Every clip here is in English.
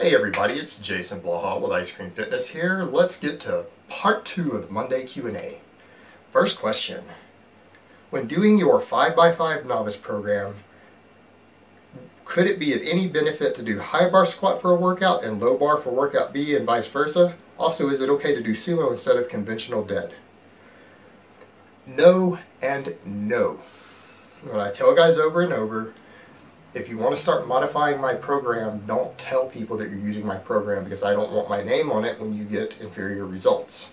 Hey everybody, it's Jason Blaha with Ice Cream Fitness here. Let's get to part 2 of the Monday Q&A. First question. When doing your 5x5 novice program, could it be of any benefit to do high bar squat for a workout and low bar for workout B and vice versa? Also, is it okay to do sumo instead of conventional dead? No and no. What I tell guys over and over, if you want to start modifying my program, don't tell people that you're using my program, because I don't want my name on it when you get inferior results.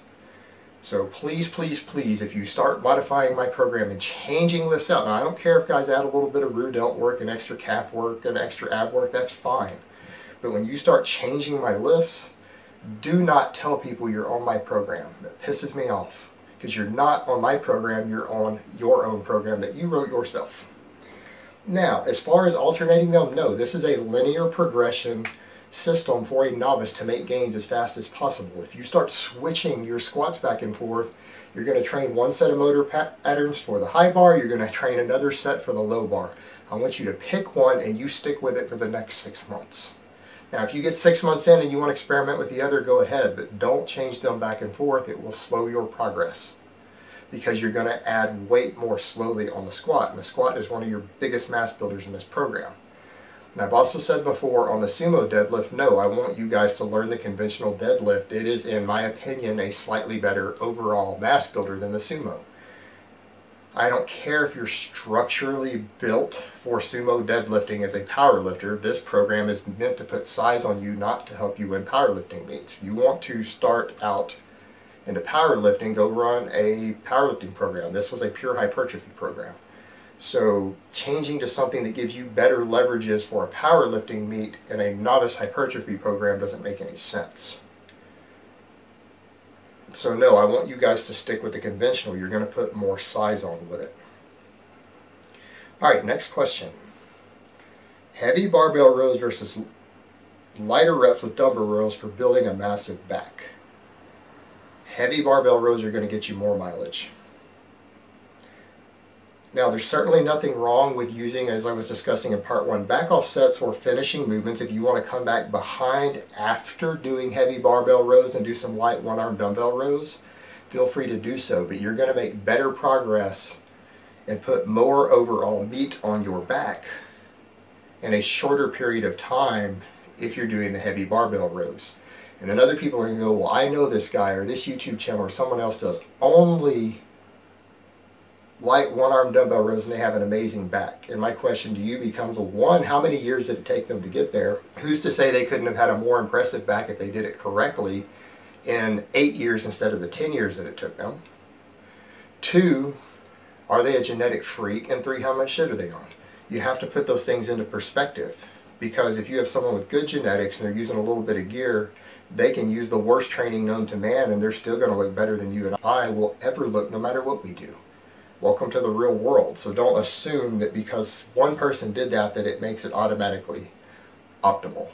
So please, please, please, if you start modifying my program and changing this out, now I don't care if guys add a little bit of rear delt work and extra calf work and extra ab work, that's fine. But when you start changing my lifts, do not tell people you're on my program. That pisses me off, because you're not on my program, you're on your own program that you wrote yourself. Now, as far as alternating them, no, this is a linear progression system for a novice to make gains as fast as possible. If you start switching your squats back and forth, you're going to train one set of motor patterns for the high bar, you're going to train another set for the low bar. I want you to pick one and you stick with it for the next 6 months. Now, if you get 6 months in and you want to experiment with the other, go ahead, but don't change them back and forth. It will slow your progress, because you're going to add weight more slowly on the squat. And the squat is one of your biggest mass builders in this program. And I've also said before on the sumo deadlift, no, I want you guys to learn the conventional deadlift. It is, in my opinion, a slightly better overall mass builder than the sumo. I don't care if you're structurally built for sumo deadlifting as a power lifter. This program is meant to put size on you, not to help you win powerlifting meets. If you want to start out into powerlifting, go run a powerlifting program. This was a pure hypertrophy program. So changing to something that gives you better leverages for a powerlifting meet in a novice hypertrophy program doesn't make any sense. So no, I want you guys to stick with the conventional. You're going to put more size on with it. Alright, next question. Heavy barbell rows versus lighter reps with dumbbell rows for building a massive back. Heavy barbell rows are going to get you more mileage. Now, there's certainly nothing wrong with using, as I was discussing in part 1, back off sets or finishing movements. If you want to come back behind after doing heavy barbell rows and do some light one-arm dumbbell rows, feel free to do so. But you're going to make better progress and put more overall meat on your back in a shorter period of time if you're doing the heavy barbell rows. And then other people are going to go, well, I know this guy or this YouTube channel or someone else does only light one-arm dumbbell rows and they have an amazing back. And my question to you becomes, well, one, how many years did it take them to get there? Who's to say they couldn't have had a more impressive back if they did it correctly in 8 years instead of the 10 years that it took them? 2, are they a genetic freak? And 3, how much shit are they on? You have to put those things into perspective, because if you have someone with good genetics and they're using a little bit of gear, they can use the worst training known to man and they're still going to look better than you and I will ever look, no matter what we do. Welcome to the real world. So don't assume that because one person did that, that it makes it automatically optimal.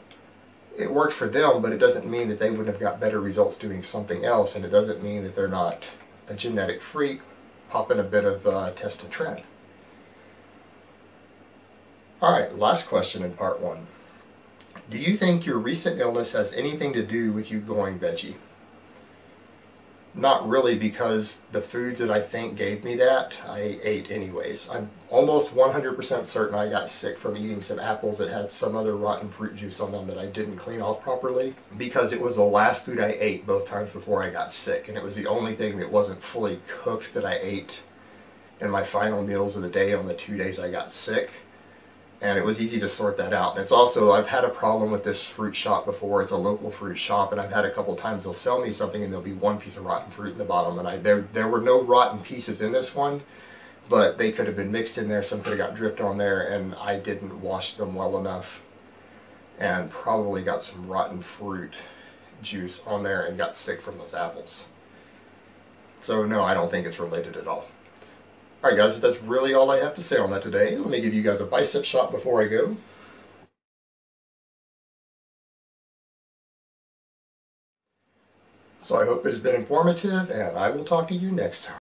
It works for them, but it doesn't mean that they wouldn't have got better results doing something else, and it doesn't mean that they're not a genetic freak popping a bit of test and trend. Alright, last question in part 1. Do you think your recent illness has anything to do with you going veggie? Not really, because the foods that I think gave me that, I ate anyways. I'm almost 100% certain I got sick from eating some apples that had some other rotten fruit juice on them that I didn't clean off properly, because it was the last food I ate both times before I got sick, and it was the only thing that wasn't fully cooked that I ate in my final meals of the day on the 2 days I got sick. And it was easy to sort that out. And it's also, I've had a problem with this fruit shop before. It's a local fruit shop, and I've had a couple times they'll sell me something and there'll be one piece of rotten fruit in the bottom. And there were no rotten pieces in this one, but they could have been mixed in there. Some could have got dripped on there, and I didn't wash them well enough and probably got some rotten fruit juice on there and got sick from those apples. So no, I don't think it's related at all. Alright guys, that's really all I have to say on that today. Let me give you guys a bicep shot before I go. So I hope it has been informative, and I will talk to you next time.